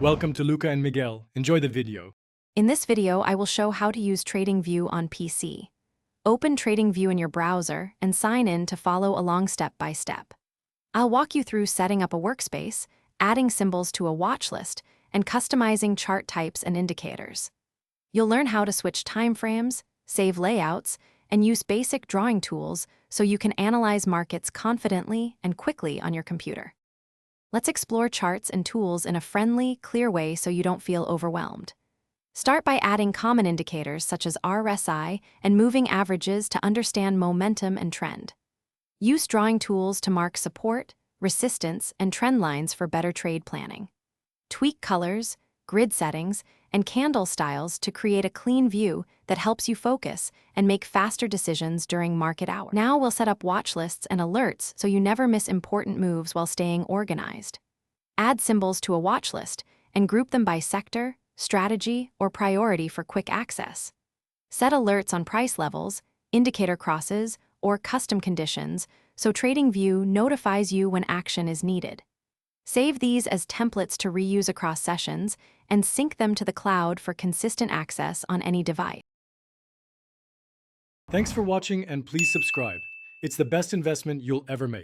Welcome to Luca and Miguel. Enjoy the video. In this video, I will show how to use TradingView on PC. Open TradingView in your browser and sign in to follow along step by step. I'll walk you through setting up a workspace, adding symbols to a watch list, and customizing chart types and indicators. You'll learn how to switch timeframes, save layouts, and use basic drawing tools so you can analyze markets confidently and quickly on your computer. Let's explore charts and tools in a friendly, clear way so you don't feel overwhelmed. Start by adding common indicators such as RSI and moving averages to understand momentum and trend. Use drawing tools to mark support, resistance, and trend lines for better trade planning. Tweak colors, grid settings, and candle styles to create a clean view that helps you focus and make faster decisions during market hours. Now we'll set up watch lists and alerts so you never miss important moves while staying organized. Add symbols to a watch list and group them by sector, strategy, or priority for quick access. Set alerts on price levels, indicator crosses, or custom conditions so TradingView notifies you when action is needed. Save these as templates to reuse across sessions and sync them to the cloud for consistent access on any device. Thanks for watching and please subscribe. It's the best investment you'll ever make.